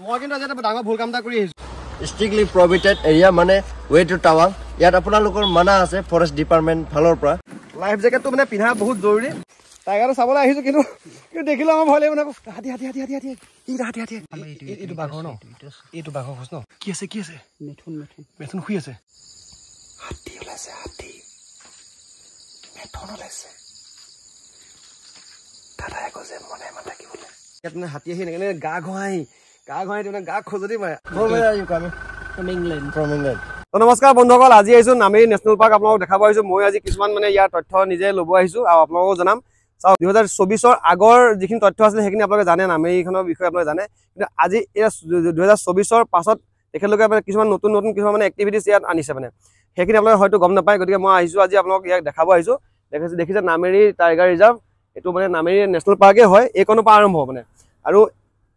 মই কিন্তু আজি এটা ডাঙৰ ভুল কাম এটা কৰি আহিছো স্ট্ৰিক্টলি প্ৰহিবিটেড এৰিয়া মানে ৱে টু টাৱাং ইয়াত আপোনালোকৰ মানা আছে ফৰেষ্ট ডিপাৰ্টমেণ্ট ফালৰ পৰা লাইফ জেকেটটো মানে পিন্ধা বহুত জৰুৰী টাইগাৰটো চাবলৈ আহিছো কিন্তু দেখিলে আমাৰ ভয় লাগিব না হাতী হাতী হাতী হাতী হাতী হাতী হাতী এইটো বাঘৰ ন এইটো বাঘৰ খোজ ন কি আছে মেথুন শুই আছে হাতী ওলাইছে হাতী মেথুন ওলাইছে দাদাই কৈছে মনে মনে থাকিবলৈ ইয়াত মানে হাতী আহি এনেকে গা ঘঁহাই মানে গা খজুতি মাৰে নমস্কাৰ বন্ধুসকল আজি আহিছো নামেৰি নেশ্যনেল পাৰ্ক আপোনালোকক দেখাব আহিছো মই আজি কিছুমান মানে ইয়াৰ তথ্য নিজে ল'ব আহিছো আৰু আপোনালোকক জনাম চাওক 2024 আগৰ যিখিনি তথ্য আছিল সেইখিনি আপোনালোকে জানে নামেৰিখনৰ বিষয়ে আপোনালোকে জানে কিন্তু আজি 2024 পাছত তেখেতলোকে মানে কিছুমান নতুন কিছুমান মানে এক্টিভিটিজ ইয়াত আনিছে মানে সেইখিনি আপোনালোকে হয়তো গম নাপায় গতিকে মই আহিছো আজি আপোনালোকক ইয়াক দেখাব আহিছো দেখিছে নামেৰি টাইগাৰ ৰিজাৰ্ভ এইটো মানে নামেৰি নেশ্যনেল পাৰ্কে হয় এইকণৰ পৰা আৰম্ভ মানে আৰু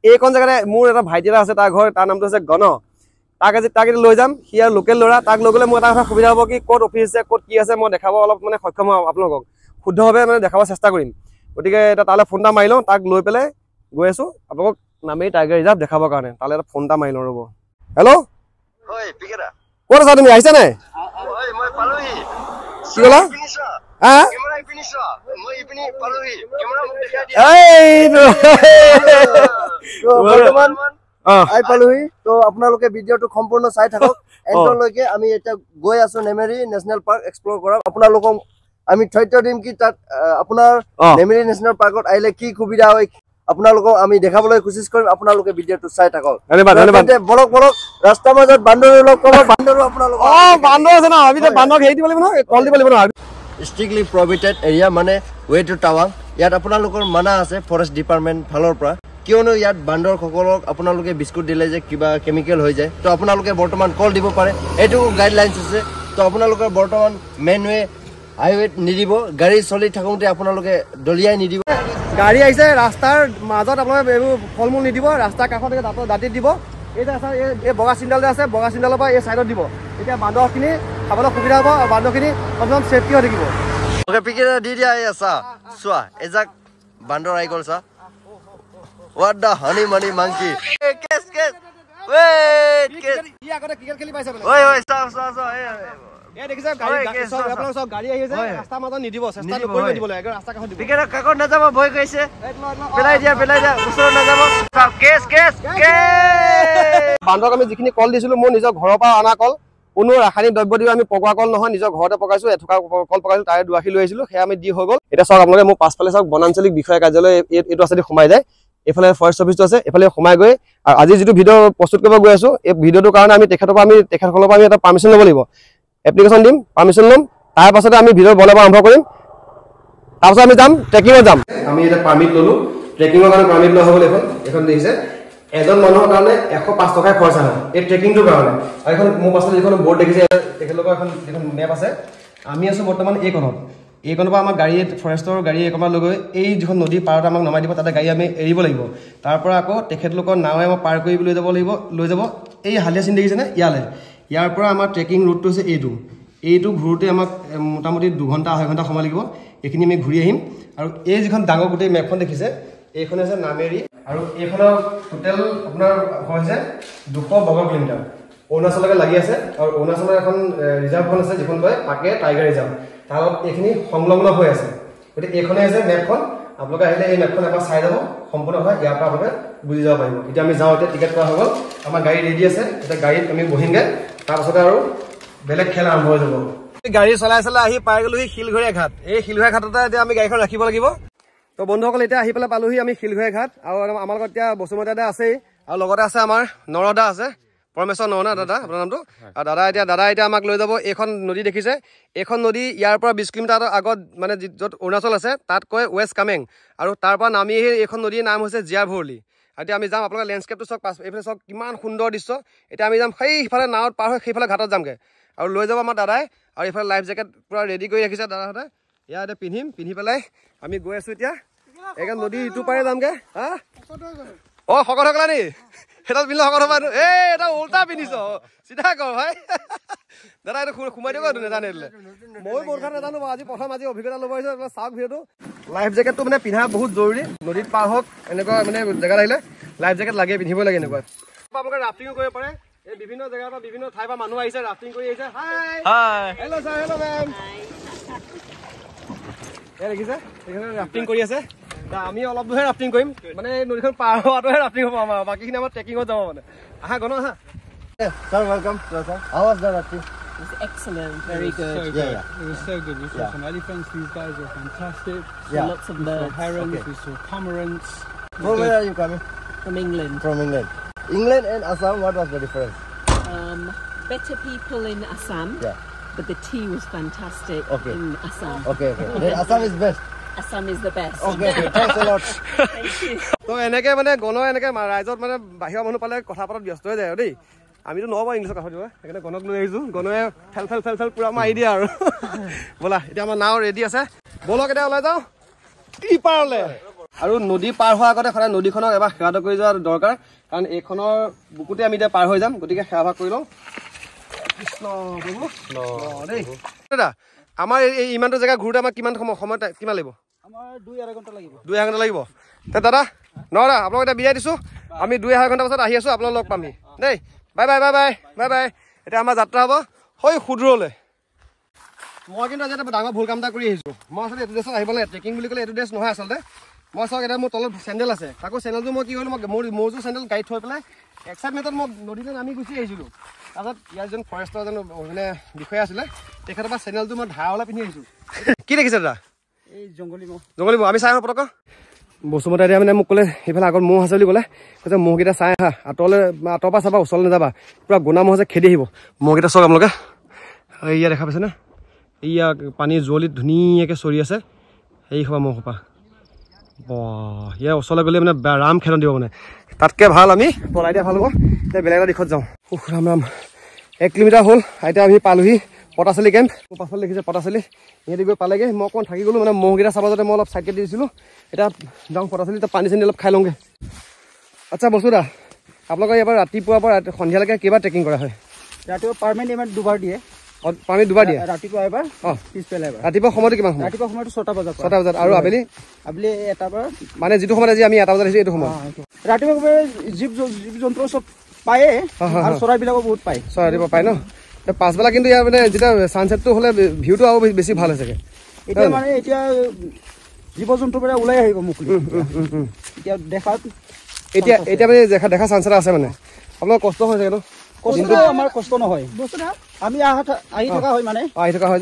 এইকণ জেগাতে মোৰ এটা ভাইটি এটা আছে তাৰ ঘৰ তাৰ নামটো আছে গণ তাক লৈ যাম সি আৰু লোকেল ল'ৰা তাক লৈ গ'লে মোৰ এটা কথা সুবিধা হ'ব কি ক'ত অফিচ আছে ক'ত কি আছে মই দেখাব অলপ মানে সক্ষম হ'ম আপোনালোকক শুদ্ধভাৱে মানে দেখাব চেষ্টা কৰিম গতিকে এটা তালৈ ফোন এটা মাৰি লওঁ তাক লৈ পেলাই গৈ আছোঁ আপোনালোকক নামেৰি টাইগাৰ ৰিজাৰ্ভ দেখাবৰ কাৰণে তালৈ এটা ফোন এটা মাৰি লওঁ ৰ'ব হেল্ল' ক'ত আছা তুমি আহিছা নাই কি ক'লা পালোহি তো আপোনালোকে ভিডিঅ'টো সম্পূৰ্ণ চাই থাকক এণ্ডলৈকে আমি এতিয়া গৈ আছো নেমেৰি নেশ্যনেল পাৰ্ক এক্সপ্ল'ৰ কৰা আপোনালোকক আমি তথ্য দিম কি তাত আপোনাৰ নেমেৰি নেশ্যনেল পাৰ্কত আহিলে কি সুবিধা হয় আপোনালোকক আমি দেখাবলৈ কোচিছ কৰিম আপোনালোকে ভিডিঅ'টো চাই থাকক বলক ৰাস্তাৰ মাজত বান্দৰ লগ পাব বান্দৰো আপোনালোক বান্দৰ আছে ন আমি বান্দৰক হেৰি দিব লাগিব ন কল দিব লাগিব ন ষ্ট্ৰিক্টলি প্ৰহিবিটেড এৰিয়া মানে ৱে টু টাৱাং ইয়াত আপোনালোকৰ মানা আছে ফৰেষ্ট ডিপাৰ্টমেণ্ট ফালৰ পৰা কিয়নো ইয়াত বান্দৰসকলক আপোনালোকে বিস্কুট দিলে যে কিবা কেমিকেল হৈ যায় তো আপোনালোকে বৰ্তমান কল দিব পাৰে এইটো গাইডলাইনছ আছে তো আপোনালোকৰ বৰ্তমান মেইন ৱে হাইৱেত নিদিব গাড়ী চলি থাকোঁতে আপোনালোকে দলিয়াই নিদিব গাড়ী আহিছে ৰাস্তাৰ মাজত আপোনালোকে এইবোৰ ফল মূল নিদিব ৰাস্তাৰ কাষত দাঁতিত দিব এই বগা চিন্দাল যে আছে বগা চিন্দালৰ পৰা এই চাইডত দিব এতিয়া বান্দৰখিনি খাবলৈ সুবিধা হ'ব আৰু বান্দৰখিনি অলপ চেফটি হৈ থাকিব দি দিয়া চা চোৱা এজাক বান্দৰ আহি গ'ল চা What the honey money monkey? Kes. Wait. Iya agora cricket kheli paisa bole. Oi, stop. এ দেখিছা গাড়ী সব গাড়ী আহিছে ৰাস্তা মাজত নিদিব চেষ্টা নকৰিব দিবলৈ আগৰ ৰাস্তা কাষত দিব পিকেট কাকত না যাব ভয় কৈছে পেলাই দিয়া ওচৰত না যাব কেস বান্দৰক আমি যিখিনি কল দিছিলো মোৰ নিজৰ ঘৰৰ পৰা অনা কল কোনো ৰাসায়নিক দ্ৰব্য দি আমি পকোৱা কল নহয় নিজৰ ঘৰতে পকাইছো এথকা কল পকাইছো তাৰে দুআখি লৈ আহিছিলো সেয়া আমি দি হৈ গ'ল এটা চাওক আপোনালোকে মোৰ পাছফালে চাওক বনাঞ্চলিক বিষয়া কাৰ্যালয় এইটো আছে সোমাই যায় এফালে ফৰেষ্ট অফিচটো আছে এফালে সোমাই গৈ আৰু আজি যিটো ভিডিঅ' প্ৰস্তুত কৰিব গৈ আছো এই ভিডিঅ'টোৰ কাৰণে আমি তেখেতসকলৰ পৰা আমি এটা পাৰ্মিশ্যন ল'ব লাগিব এপ্লিকেশ্যন দিম পাৰ্মিশ্যন ল'ম তাৰ পাছতে আমি ভিডিঅ' বনাব আৰম্ভ কৰিম তাৰপাছত আমি যাম ট্ৰেকিঙত যাম আমি এটা পাৰ্মিট ল'লো ট্ৰেকিঙৰ কাৰণে পাৰ্মিট লোৱা হ'ল এখন দেখিছে এজন মানুহৰ কাৰণে 105 টকা খৰচা হয় এই ট্ৰেকিংটোৰ কাৰণে আৰু এখন মোৰ পাছতে যিখন বৰ্ড দেখিছে তেখেতলোকৰ এখন মেপ আছে আমি আছো বৰ্তমান এইকণৰ পৰা আমাৰ গাড়ী ফৰেষ্টৰ গাড়ী একমাৰ লৈ গৈ এই যিখন নদী পাৰত আমাক নমাই দিব তাতে গাড়ী আমি এৰিব লাগিব তাৰ পৰা আকৌ তেখেতলোকৰ নাৱে আমাক পাৰ কৰি লৈ যাব এই হালিয়া চিন দেখিছেনে ইয়াৰ পৰা আমাৰ ট্ৰেকিং ৰুটটো হৈছে এইটো ঘূৰোতে আমাক মোটামুটি 2 ঘণ্টা 2.5 ঘণ্টা সময় লাগিব এইখিনি আমি ঘূৰি আহিম আৰু এই যিখন ডাঙৰ গোটেই মেপখন দেখিছে এইখন আছে নামেৰি আৰু এইখনৰ টোটেল আপোনাৰ হৈছে 200 বৰ্গ কিলোমিটাৰ অৰুণাচললৈকে লাগি আছে আৰু অৰুণাচলৰ এখন ৰিজাৰ্ভখন আছে যিখন কয় পাকে টাইগাৰ ৰিজাৰ্ভ তাৰ লগত এইখিনি সংলগ্ন হৈ আছে গতিকে এইখনে আছে মেপখন আপোনালোকে আহিলে এই মেপখন এবাৰ চাই যাব সম্পূৰ্ণ হয় ইয়াৰ পৰা আপোনালোকে বুজি যাব পাৰিব এতিয়া আমি যাওঁ এতিয়া টিকেট কৰা হৈ গ'ল আমাৰ গাড়ী ৰেডি আছে এতিয়া গাড়ীত আমি বহিমগৈ তাৰপাছতে আৰু বেলেগ খেল আৰম্ভ হৈ যাব গাড়ী চলাই আহি পাই গ'লোহি শিলঘৰীয়া ঘাট এই শিলঘৰীয়া ঘাটতে এতিয়া আমি গাড়ীখন ৰাখিব লাগিব তো বন্ধুসকল এতিয়া আহি পেলাই পালোহি আমি শিলঘৰীয়া ঘাট আৰু আমাৰ লগত এতিয়া বসুমতী দাদা আছেই আৰু লগতে আছে আমাৰ নৰদা আছে পৰমেশ্বৰ নৰনা দাদা আপোনাৰ নামটো আৰু দাদা এতিয়া আমাক লৈ যাব এইখন নদী দেখিছে এইখন নদী ইয়াৰ পৰা 20 কিলোমিটাৰ আগত মানে য'ত অৰুণাচল আছে তাত কয় ৱেষ্ট কামেং আৰু তাৰ পৰা নামি আহি এইখন নদীৰ নাম হৈছে জিয়া ভৰলি এতিয়া আমি যাম আপোনালোকে লেণ্ডস্কেপটো চাওক এইফালে চাওক কিমান সুন্দৰ দৃশ্য এতিয়া আমি যাম সেইফালে নাৱত পাৰ হৈ সেইফালে ঘাটত যামগৈ আৰু লৈ যাব আমাৰ দাদাই আৰু এইফালে লাইফ জেকেট পূৰা ৰেডি কৰি ৰাখিছে দাদাহঁতে ইয়াত এতিয়া পিন্ধি পেলাই আমি গৈ আছোঁ এতিয়া এইখন নদী ইটো পাৰে যামগৈ শকত হৈ গ'লা নি এটা পিন্ধিলে শকত হ'বা এটা উল্টা পিন্ধিছ চিধা কৰ ভাই দাদা এইটো সোমাই দিব নাজানে ময়ো বহুত কথা নাজানো আজি প্ৰথম অভিজ্ঞতা ল'ব আহিছোঁ চাওক ভিডিঅ'টো লাইফ জেকেটটো মানে পিন্ধা বহুত জৰুৰী নদীত পাৰ হওক এনেকুৱা মানে জেগাত আহিলে লাইফ জেকেট লাগে পিন্ধিবই লাগে এনেকুৱা পৰা আপোনালোকে ৰাফটিং কৰিব পাৰে এই বিভিন্ন জেগাৰ পৰা বিভিন্ন ঠাইৰ পৰা মানুহ আহিছে ৰাফটিং কৰি আহিছে hi hello' sir hello' ma'am এই দেখিছে এখানে ৰাফটিং কৰি আছে আমি অলপ দূৰহে ৰাফটিং কৰিম মানে নদীখন পাৰ হোৱাটোহে ৰাফটিং হ'ব আমাৰ বাকীখিনি আমাৰ ট্ৰেকিঙত যাব মানে আহা গণ আহা Sir, welcome. How was the rafting? It was excellent, very good. It was so good. We saw some elephants. These guys were fantastic. Lots of birds. Herons. We saw cormorants. From where are you coming? From England. From England. England and Assam, what was the difference? Better people in Assam, but the tea was fantastic in Assam. Okay. Then Assam is best. Assam is the best. Okay. Thanks a lot. Thank you. তো এনেকে মানে গণ এনেকে ৰাইজত মানে বাহিৰৰ মানুহ পালে কথা পতাত ব্যস্ত হৈ যায় দেই আমিতো নহ'ব ইংলিছত কথা দিব সেইকাৰণে গণক লৈ আহিছোঁ গণয়ে ফেল পুৰা মাৰি দিয়ে আৰু ব'লা এতিয়া আমাৰ নাও ৰেডি আছে ব'লক এতিয়া ওলাই যাওঁ কি পাৰলে আৰু নদী পাৰ হোৱাৰ আগতে সদায় নদীখনক এবাৰ সেৱা কৰি যোৱা দৰকাৰ কাৰণ এইখনৰ বুকুতে আমি এতিয়া পাৰ হৈ যাম গতিকে সেৱা ভাগ কৰি লওঁ কৃষ্ণ প্ৰভু দেই দাদা আমাৰ এই ইমানটো জেগা ঘূৰোতে আমাক কিমান সময় কিমান লাগিব আমাৰ 2-2.5 ঘণ্টা লাগিব 2-2.5 ঘণ্টা লাগিব তে দাদা নৰা আপোনাক এতিয়া বিদায় দিছোঁ আমি 2-2.5 ঘণ্টা পাছত আহি আছোঁ আপোনাক লগ পামহি দেই বাই বাই এতিয়া আমাৰ যাত্ৰা হ'ব হৈ সুদূৰলৈ মই কিন্তু আজি এটা ডাঙৰ ভুল কাম এটা কৰি আহিছোঁ মই আচলতে এইটো ড্ৰেছত আহিব লাগে ট্ৰেকিং বুলি ক'লে এইটো ড্ৰেছ নহয় আচলতে মই চাওক এতিয়া মোৰ তলত চেণ্ডেল আছে তাকো চেণ্ডেলটো মই কি কৰিলোঁ মই মোৰযোৰ চেণ্ডেল গাড়ীত থৈ পেলাই এক্সাইটমেণ্টত মই নদীলৈ নামি গুচি আহিছিলোঁ তাৰপিছত ইয়াৰ এজন ফৰেষ্টৰ এজন মানে বিষয়া আছিলে তেখেতৰ পৰা চেণ্ডেলটো মই ধাৰলৈ পিন্ধি আহিছোঁ কি দেখিছে দাদা এই জংগলী মহ আমি চাই আহোঁ পটক বসুমতাই এতিয়া মানে মোক ক'লে সেইফালে আগত মহ আছে বুলি ক'লে কৈছে মহকেইটা চাই আহা আঁতৰ পৰা চাবা ওচৰলৈ নাযাবা পুৰা গোনা মহ আছে খেদি আহিব মহকেইটা চাওক আপোনালোকে এয়া দেখা পাইছেনে এয়া পানীৰ জুৱলিত ধুনীয়াকৈ চৰি আছে সেই সোপা মহ সোপা ইয়াৰ ওচৰলৈ গ'লে মানে ৰাম খেলন দিব মানে তাতকৈ ভাল আমি পলাই দিয়া ভাল হ'ব এতিয়া বেলেগ এটা দিশত যাওঁ ৰাম 1 কিলোমিটাৰ হ'ল এতিয়া আমি পালোহি পটাচালি কেম্প পাছফালে দেখিছে পটাচালি ইহঁতি গৈ পালেগৈ মই অকণমান থাকি গ'লোঁ মানে মহকেইটা চাব যাতে মই অলপ চাইড কাটি দিছিলোঁ এতিয়া যাওঁ পটাচালি এতিয়া পানী চানী অলপ খাই লওঁগৈ আচ্ছা বসুদা আপোনালোকৰ ইয়াৰ পৰা ৰাতিপুৱাৰ পৰা সন্ধিয়ালৈকে কেইবাৰ ট্ৰেকিং কৰা হয় ৰাতিপুৱা পাৰ্মানেণ্ট ইমান 2 বাৰ দিয়ে পানী 2 বাৰ দিয়ে ৰাতিপুৱা এবাৰ পিছবেলা এবাৰ ৰাতিপুৱা সময়টো কিমান সময় ৰাতিপুৱা সময়টো 6টা বজাত আৰু আবেলি এটা বাৰ মানে যিটো সময়ত আজি আমি 1টা বজাত আহিছোঁ এইটো সময় ৰাতিপুৱা জীৱ জন্তু চব পায়ে আৰু চৰাইবিলাকো বহুত পায় ৰাতিপুৱা পায় ন পাছবেলা কিন্তু ইয়াৰ মানে যেতিয়া ছানছেটটো হ'লে ভিউটো আৰু বেছি ভাল হৈ চাগে এতিয়া জীৱ জন্তুবিলাক ওলাই আহিব মুকলি এতিয়া দেখাত এতিয়া মানে দেখা চান্স এটা আছে মানে আপোনাৰ কষ্ট হৈ চাগে ন কষ্ট আমাৰ কষ্ট নহয় আমি আহি থকা হয় মানে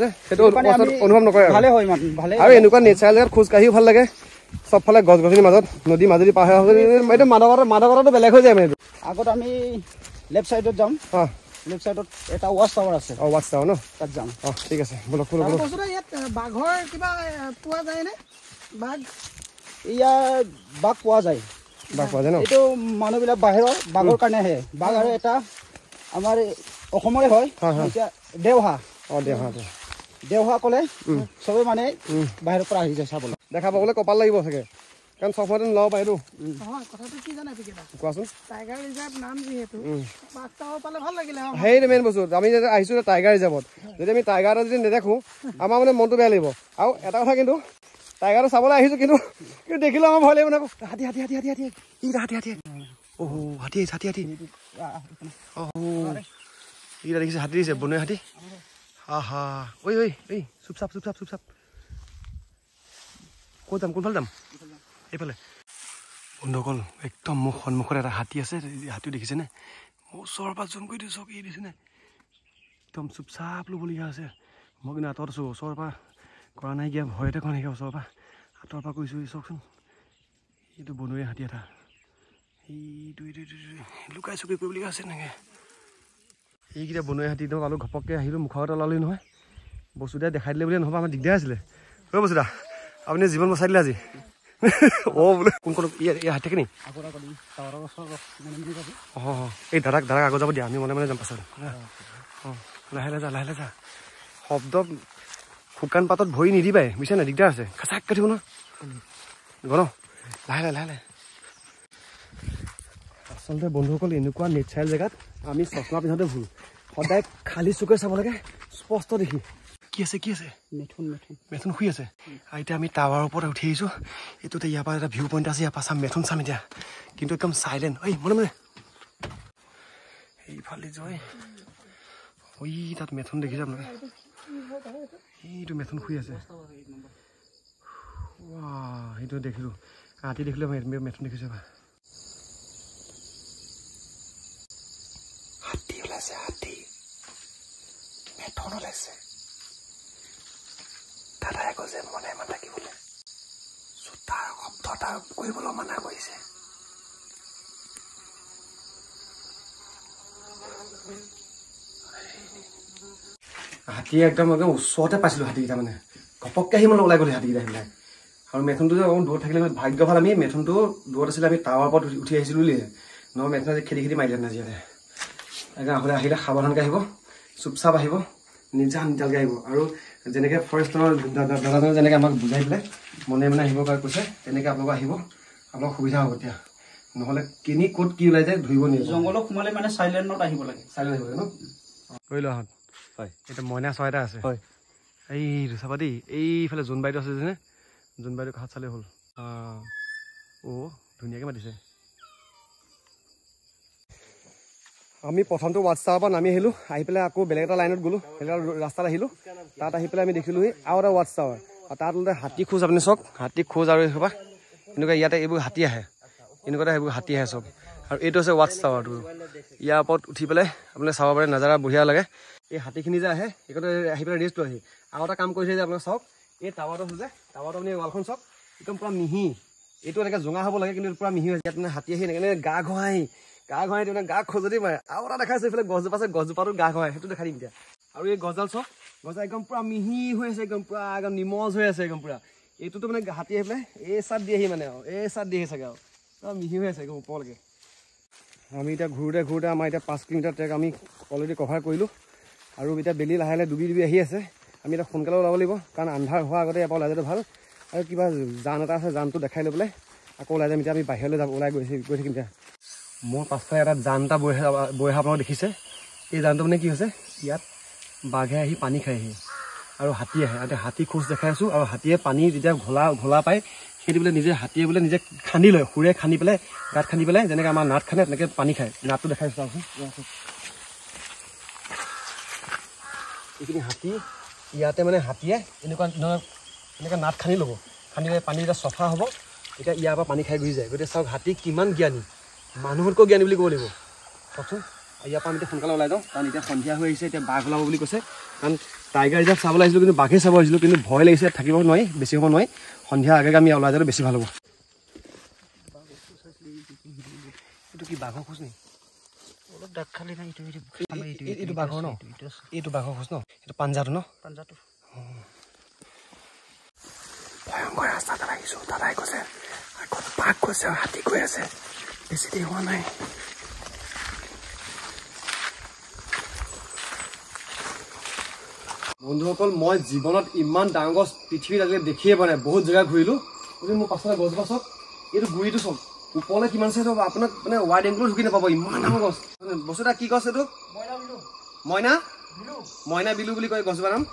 যে সেইটো অনুভৱ নকৰে ভালে হয় মানে ভালে আৰু এনেকুৱা নেচাৰেল জেগাত খোজকাঢ়িও ভাল লাগে চবফালে গছ গছনিৰ মাজত নদী মাজুলী পাৰ হৈ এইটো মাদকতাটো বেলেগ হৈ যায় মানে আগত আমি লেফ্ট চাইডত যাম লেফ্ট সাইডত এটা ওয়াচ টাওয়ার আছে ওয়াচ টাওয়ার ন তাত যাম ঠিক আছে বলো বলো বলো বসুদা ইয়াত বাঘৰ কিবা পোৱা যায় নে বাঘ পোৱা যায় ন এটো মানুহবিলাক বাহিৰৰ বাঘৰ কাৰণে আহে বাঘ আৰু এটা আমাৰ অসমৰে হয় এতিয়া দেওহা ক'লে সবে মানে বাহিৰৰ পৰা আহি যায় চাবলৈ দেখা পাবলৈ কপাল লাগিব চাগে কাৰণ সফলতে নলব পাইতো নহয় কথাটো কি জানা পিকেটা কোৱাচোন টাইগাৰ ৰিজাৰ্ভ নাম যিহেতু বাঘটাও পালে ভাল লাগিলে সেই মেইন বস্তু আমি যে আহিছো টাইগাৰ ৰিজাৰ্ভত যদি আমি টাইগাৰ যদি নেদেখো আমাৰ মানে মনটো বেয়া লাগিব আৰু এটা কথা কিন্তু টাইগাৰটো চাবলৈ আহিছো কিন্তু দেখিলে আমাৰ ভয় লাগিব না হাতী হাতী হাতী হাতী হাতী ই হাতী হাতী হাতী হাতী হাতী ই দেখিছে হাতী দিছে বনৰীয়া হাতী আহা ঐ ঐ ঐ চুপচাপ ক'ত যাম কোনফালে যাম এইফালে বন্ধুসকল একদম মোক সন্মুখত এটা হাতী আছে হাতীও দেখিছেনে মই ওচৰৰ পৰা জুম কৰি দিছোঁ কি দিছেনে একদম চুপচাপ ল'বলগীয়া আছে মই কিন্তু আঁতৰত আছোঁ ওচৰৰ পৰা কৰা নাইকিয়া ভয়তে কৰা নাইকিয়া ওচৰৰ পৰা আঁতৰৰ পৰা কৰিছোঁ চাওকচোন এইটো বনৰীয়া হাতী এটা এইটো লুকাই চুকি কৰিবলগীয়া আছে এনেকৈ এইকেইটা বনৰীয়া হাতী একদম পালোঁ ঘপককৈ আহিলোঁ মুখৰ আগত ওলালেই নহয় বস্তুটা দেখাই দিলে বুলি নহ'ব আমাৰ দিগদাৰ আছিলে হয় বস্তুটা আপুনি জীৱন বচাই দিলে আজি বোলে কোন ইয়াৰ হাতী থাকে নি এই দাদাক আগত যাব দিয়া আমি মনে যাম পাছত লাহে যা শব্দ শুকান পাতত ভৰি নিদিবাই বুজিছা নাই দিগদাৰ আছে খাচাক কাটিব ন গণ লাহে আচলতে বন্ধুসকল এনেকুৱা নেচাৰেল জেগাত আমি চশমা পিন্ধাতে ভুল সদায় খালী চকুৰে চাব লাগে স্পষ্ট দেখি কি আছে মেথুন শুই আছে এতিয়া আমি টাৱাৰৰ ওপৰত উঠি আহিছোঁ এইটোতে ইয়াৰ পৰা এটা ভিউ পইণ্ট আছে ইয়াৰ পৰা চাম মেথুন চাম এতিয়া কিন্তু একদম চাইলেণ্ট মনে ইফালে জয় ওই তাত মেথন দেখিছে আপোনালোকে এইটো মেথন শুই আছে সেইটো দেখিলোঁ ৰাতি দেখিলোঁ মেথন দেখিছোঁ বা হাতী ওলাইছে হাতী মেথন ওলাইছে দাদাই কৈছে মনে ইমান থাকিবলৈ চোতাৰ শব্দ এটা কৰিবলৈ মানা কৰিছে হাতী একদম ওচৰতে পাইছিলোঁ হাতীকেইটা মানে ঘপককৈ আহি মানে ওলাই গ'লে হাতীকেইটা সেইবিলাক আৰু মেথনটো যে অকণ দূৰত থাকিলে ভাগ্য ভাল আমি মেথনটো দূৰত আছিলে আমি টাৱাৰ ওপৰত উঠি আহিছিলোঁ বুলিহে নহয় মেথনে যে খেদি খেদি মাৰিলে নাজিয়াতে একদম আহোঁতে আহিলে সাৱধানকৈ আহিব চুপচাপ আহিব নিজানকৈ আহিব আৰু যেনেকৈ ফৰেষ্টৰ দাদাজনে যেনেকৈ আমাক বুজাই পেলাই মনে মনে আহিব কৈছে তেনেকৈ আপোনালোক আহিব আপোনালোক সুবিধা হ'ব এতিয়া নহ'লে কিনি ক'ত কি ওলাই যায় ধৰিব নিয়ে জংঘলত সোমালে মানে চাইলেণ্টত আহিব লাগে চাইলেণ্ট আহিব লাগে ন কৰি লোৱাহঁত হয় এতিয়া মইনা চৰাই এটা আছে হয় এইটো চাবা দেই এইফালে জোনবাইটো আছে যেনে জোনবাইটো হাত চালে হ'ল ধুনীয়াকৈ মাতিছে আমি প্ৰথমটো ৱাটছ টাৱাৰ পৰা নামি আহিলোঁ আহি পেলাই আকৌ বেলেগ এটা লাইনত গ'লোঁ বেলেগ এটা ৰাস্তাত আহিলোঁ তাত আহি পেলাই আমি দেখিলোঁ আৰু এটা ৱাটছ টাৱাৰ আৰু তাত ওলতে হাতী খোজ আপুনি চাওক হাতী খোজ আৰু এইসোপা এনেকুৱা ইয়াতে এইবোৰ হাতী আহে এনেকুৱাতে সেইবোৰ হাতী আহে চব আৰু এইটো হৈছে ৱাটছ টাৱাৰটো ইয়াৰ ওপৰত উঠি পেলাই আপুনি চাব পাৰে নাজাৰা বঢ়িয়া লাগে এই হাতীখিনি যে আহে সেইকাৰণে আহি পেলাই ৰেষ্টটো আহি আৰু এটা কাম কৰিছে যে আপোনালোকে চাওক এই টাৱাৰটো হৈছে টাৱাৰটো আপুনি ৱালখন চাওক একদম পূৰা মিহি এইটো এনেকৈ জোঙা হ'ব লাগে কিন্তু পূৰা মিহি হৈছে ইয়াত মানে হাতী আহি এনেকৈ গা ঘঁহাই মানে গা খজতি মাৰে আৰু এটা দেখাইছে এইফালে গছজোপা আছে গছজোপাটো গা ঘঁহাই সেইটো দেখাই দিম এতিয়া আৰু এই গছডাল চাওক গছডাল একদম পূৰা মিহি হৈ আছে একদম পূৰা একদম নিমজ হৈ আছে একদম পূৰা এইটোতো মানে হাতী আহি পেলাই এই চাত দি আহি মানে আৰু এই চাত দি আহি চাগে আৰু পূৰা মিহি হৈ আছে একদম ওপৰলৈকে আমি এতিয়া ঘূৰোতে আমাৰ এতিয়া 5 কিলোমিটাৰ ট্ৰেক আমি অলৰেডি কভাৰ কৰিলোঁ আৰু এতিয়া বেলি লাহে লাহে ডুবি আহি আছে আমি এতিয়া সোনকালে ওলাব লাগিব কাৰণ আন্ধাৰ হোৱাৰ আগতে ইয়াৰ পৰা ওলাই যোৱাটো ভাল আৰু কিবা জান এটা আছে জানটো দেখাই লৈ পেলাই আকৌ ওলাই যাম এতিয়া আমি বাহিৰলৈ ওলাই গৈ থাকিম এতিয়া মোৰ পাছফালে এটা জান এটা বৈ অহা আপোনালোকে দেখিছে এই জানটো মানে কি হৈছে ইয়াত বাঘে আহি পানী খাইহি আৰু হাতী আহে এতিয়া হাতী খোজ দেখাই আছোঁ আৰু হাতীয়ে পানী যেতিয়া ঘোলা পায় সেইটো বোলে হাতীয়ে বোলে নিজে খান্দি লয় সুৰে খান্দি পেলাই গাঁত খান্দি পেলাই যেনেকৈ আমাৰ নাট খান্দে তেনেকৈ পানী খায় নাটটো দেখাইছোঁ চাওকচোন এইখিনি হাতী ইয়াতে মানে হাতীয়ে এনেকুৱা নাট খান্দি ল'ব খান্দি লৈ পানী যেতিয়া চফা হ'ব এতিয়া ইয়াৰ পৰা পানী খাই গুচি যায় গতিকে চাওক হাতী কিমান জ্ঞানী মানুহতকৈ জ্ঞানী বুলি ক'ব লাগিব চাওকচোন ইয়াৰ পৰা আমি এতিয়া সোনকালে ওলাই যাওঁ কাৰণ এতিয়া সন্ধিয়া হৈ আহিছে এতিয়া বাঘ ওলাব বুলি কৈছে কাৰণ টাইগাৰ ৰিজাৰ্ভ চাবলৈ আহিছিলোঁ কিন্তু বাঘে চাব আহিছিলোঁ কিন্তু ভয় লাগিছে থাকিব নোৱাৰি বেছি হ'ব নোৱাৰি সন্ধিয়া আগে আমি ওলাই যালে বেছি ভাল হ'ব এইটো কি বাঘৰ খোজ নেকি অলপ দাগ খালি নাই এইটো বাঘৰ ন এইটো বাঘৰ খোজ ন এইটো পাঞ্জাটো ন পাঞ্জাটো ভয়ংকৰ ৰাস্তা এটা আহিছোঁ দাদাই কৈছে আকৌ বাঘ কৈছে আৰু হাতী গৈ আছে বেছি দেৰি হোৱা নাই বন্ধুসকল মই জীৱনত ইমান ডাঙৰ গছ পৃথিৱীত আজিলৈকে দেখিয়ে পোৱা নাই বহুত জেগা ঘূৰিলোঁ গতিকে মোৰ পাছফালে গছজোপা চাওক এইটো গুৰিটো চাওক ওপৰলৈ কিমান চাইজ হ'ব আপোনাক মানে ৱাইড এংগলত ঢুকি নাপাব ইমান ডাঙৰ গছ বস্তু এটা কি গছ এইটো মইনা বিলু বুলি কয় গছজোপাৰ নাম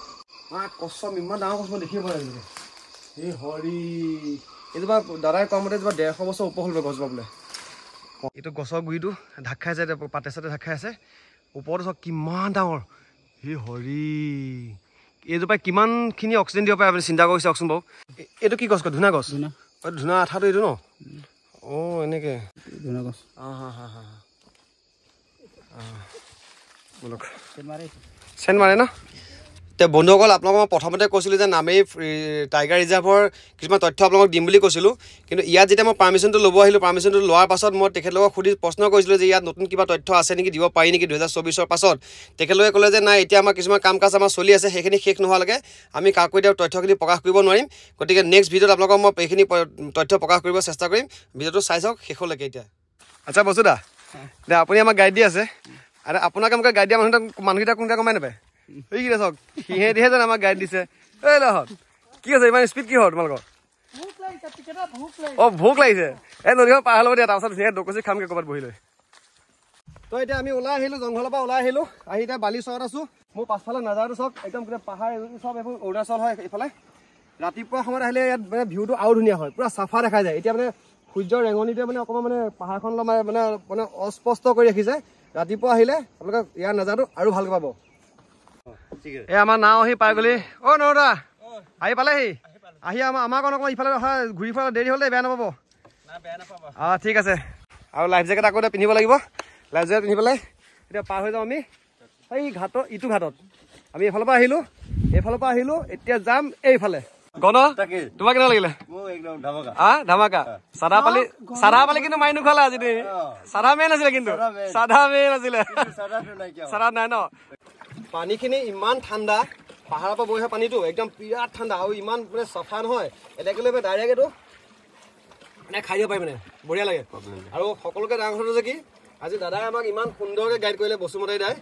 কচম ইমান ডাঙৰ গছ মই দেখিয়ে পোৱা নাই এই হৰি এইজোপা দাদাই কোৱা মতে এইজোপা 150 বছৰ ওপৰ হ'ল গছজোপা বোলে এইটো গছৰ গুৰিটো ঢাক খাই আছে পাতে চাতে ঢাক খাই আছে ওপৰতো চাওক কিমান ডাঙৰ এই হৰি এইজোপাই কিমানখিনি অক্সিজেন দিব পাৰে আপুনি চিন্তা কৰি চাওকচোন বাৰু এইটো কি গছ কয় ধুনা গছ ধুনা আঠাটো এইটো ন এনেকৈ ধুনা গছ চেন মাৰে ন এতিয়া বন্ধুসকল আপোনালোকক মই প্ৰথমতে কৈছিলোঁ যে নামেৰি টাইগাৰ ৰিজাৰ্ভৰ কিছুমান তথ্য আপোনালোকক দিম বুলি কৈছিলোঁ কিন্তু ইয়াত যেতিয়া মই পাৰ্মিশ্যনটো ল'ব আহিলোঁ পাৰ্মিশ্যনটো লোৱাৰ পাছত মই তেখেতলোকক প্ৰশ্ন কৰিছিলোঁ যে ইয়াত নতুন কিবা তথ্য আছে নেকি দিব পাৰি নেকি 2024 পাছত তেখেতলোকে ক'লে যে নাই এতিয়া আমাৰ কিছুমান কাম কাজ আমাৰ চলি আছে সেইখিনি শেষ নোহোৱালৈকে আমি কাকো এতিয়া তথ্যখিনি প্ৰকাশ কৰিব নোৱাৰিম গতিকে নেক্সট ভিডিঅ'ত আপোনালোকক মই এইখিনি তথ্য প্ৰকাশ কৰিব চেষ্টা কৰিম ভিডিঅ'টো চাই চাওক শেষলৈকে এতিয়া আচ্ছা বসুদা দে আপুনি আমাক গাইড দি আছে আৰু আপোনাক আমাক গাইড দিয়া মানুহকেইটা কোনটা গমাই নাপায় এইকেইটা চাওক সিহেঁতিহে যেন আমাক গাইড দিছে এই লহত কি আছে ইমান স্পীড কি হ'ল তোমালোকৰ ভোক লাগিছে এই নদীখন পাৰ ল'ব দিয়া তাৰপাছত ধুনীয়াকৈ দকচি খামগৈ ক'ৰবাত বহি লৈ তো এতিয়া আমি ওলাই আহিলোঁ জংঘলৰ পৰা ওলাই আহিলোঁ আহি এতিয়া বালি চৰত আছোঁ মোৰ পাছফালে নাজাৰটো চাওক একদম গোটেই পাহাৰ চব এইবোৰ অৰুণাচল হয় এইফালে ৰাতিপুৱা সময়ত আহিলে ইয়াত মানে ভিউটো আৰু ধুনীয়া হয় পূৰা চাফা দেখা যায় এতিয়া মানে সূৰ্যৰ ৰেঙনিটোৱে মানে অকণমান মানে পাহাৰখন মানে মানে অস্পষ্ট কৰি ৰাখিছে ৰাতিপুৱা আহিলে আপোনালোকে ইয়াৰ নজাটো আৰু ভালকৈ পাব এই আমাৰ নাও আহি পাই গ'লি অ' নৰদা আহি পালেহি আহি আমাৰ অকণ ইফালে ঘূৰি ফুৰা দেৰি হ'লে বেয়া নাপাব অঁ ঠিক আছে আৰু লাইফ জেকেট আকৌ পিন্ধিব লাগিব লাইফ জেকেট পিন্ধি পেলাই এতিয়া পাৰ হৈ যাওঁ আমি এই ঘাটৰ ইটো ঘাটত আমি এইফালৰ পৰা আহিলোঁ এতিয়া যাম এইফালে গণ তোমাৰ কেনেকুৱা লাগিলে ধামাকা চাধা পালি কিন্তু মাৰি নোখোৱালে আজি তুমি চাধা মেইন আছিলে কিন্তু চাধা নাই ন পানীখিনি ইমান ঠাণ্ডা পাহাৰৰ পৰা বৈ অহা পানীটো একদম বিৰাট ঠাণ্ডা আৰু ইমান মানে চফা নহয় এনেকৈ লৈ ডাইৰেক্ট এইটো মানে খাই দিব পাৰি মানে বঢ়িয়া লাগে আৰু সকলোকে ডাঙৰ কথাটো যে কি আজি দাদাই আমাক ইমান সুন্দৰকৈ গাইড কৰিলে বসুমতাৰী দাই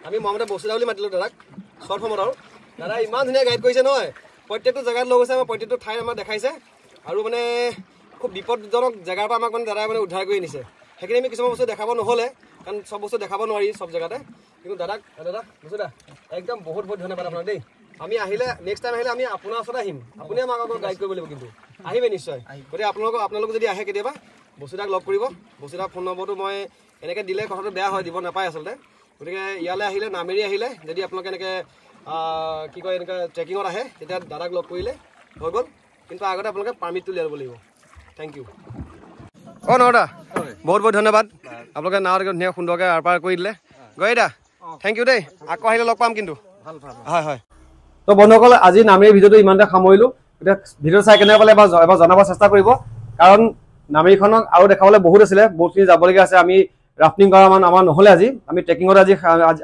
আমি মমতে বসুদা বুলি মাতিলোঁ দাদাক শ্বৰ্ট ফৰ্মত আৰু দাদাই ইমান ধুনীয়া গাইড কৰিছে নহয় প্ৰত্যেকটো জেগাত লৈ গৈছে আমাৰ প্ৰত্যেকটো ঠাই আমাক দেখাইছে আৰু মানে খুব বিপদজনক জেগাৰ পৰা আমাক মানে দাদাই মানে উদ্ধাৰ কৰি আনিছে সেইখিনি আমি কিছুমান বস্তু দেখাব নহ'লে কাৰণ চব বস্তু দেখাব নোৱাৰি চব জেগাতে কিন্তু দাদা বসুদা একদম বহুত ধন্যবাদ আপোনাক দেই আমি আহিলে নেক্সট টাইম আহিলে আমি আপোনাৰ ওচৰত আহিম আপুনি আমাক আকৌ গাইড কৰিব লাগিব কিন্তু আহিবে নিশ্চয় গতিকে আপোনালোক যদি আহে কেতিয়াবা বসুদাক লগ কৰিব বসুদাৰ ফোন নম্বৰটো মই এনেকৈ দিলে কথাটো বেয়া হয় দিব নাপায় আচলতে গতিকে ইয়ালৈ আহিলে নামেৰি আহিলে যদি আপোনালোকে এনেকৈ কি কয় এনেকৈ ট্ৰেকিঙত আহে তেতিয়া দাদাক লগ কৰিলে হৈ গ'ল কিন্তু আগতে আপোনালোকে পাৰ্মিটটো লৈ ল'ব লাগিব থেংক ইউ অঁ নৰদা বহুত ধন্যবাদ আপোনালোকে নাৱত ধুনীয়া সুন্দৰকৈ আৰ পাৰ কৰি দিলে গৈ থেংক ইউ দেই আকৌ আহিলে লগ পাম কিন্তু হয় তো বন্ধুসকল আজি নামেৰি ভিডিঅ'টো ইমানতে সামৰিলোঁ এতিয়া ভিডিঅ' চাই কেনেকৈ পালে এবাৰ জনাব চেষ্টা কৰিব কাৰণ নামেৰিখনক আৰু দেখাবলৈ বহুত আছিলে বহুতখিনি যাবলগীয়া আছে আমি ৰাফটিং কৰা আমাৰ নহ'লে আজি আমি ট্ৰেকিঙত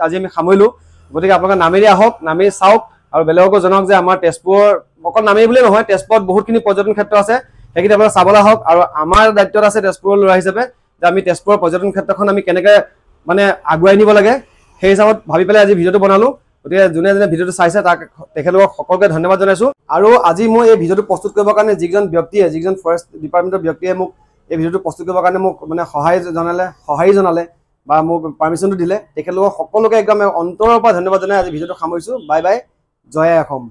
আজি আমি সামৰিলোঁ গতিকে আপোনালোকে নামেৰি আহক নামেৰি চাওক আৰু বেলেগকো জনাওক যে আমাৰ তেজপুৰৰ অকল নামেৰি বুলিয়ে নহয় তেজপুৰত বহুতখিনি পৰ্যটন ক্ষেত্ৰ আছে সেইখিনি আপোনালোকে চাবলৈ আহক আৰু আমাৰ দায়িত্বত আছে তেজপুৰৰ ল'ৰা হিচাপে যে আমি তেজপুৰৰ পৰ্যটন ক্ষেত্ৰখন আমি কেনেকৈ মানে আগুৱাই নিব লাগে সেই হিচাপত ভাবি পেলাই আজি ভিডিঅ'টো বনালোঁ গতিকে যোনে ভিডিঅ'টো চাইছে তাক তেখেতলোকক সকলোকে ধন্যবাদ জনাইছোঁ আৰু আজি মই এই ভিডিঅ'টো প্ৰস্তুত কৰিবৰ কাৰণে যিজন ফৰেষ্ট ডিপাৰ্টমেণ্টৰ ব্যক্তিয়ে মোক এই ভিডিঅ'টো প্ৰস্তুত কৰিবৰ কাৰণে মোক মানে সঁহাৰি জনালে বা মোক পাৰ্মিশ্যনটো দিলে তেখেতলোকক সকলোকে একদম অন্তৰৰ পৰা ধন্যবাদ জনাই আজি ভিডিঅ'টো সামৰিছোঁ বাই বাই জয় অসম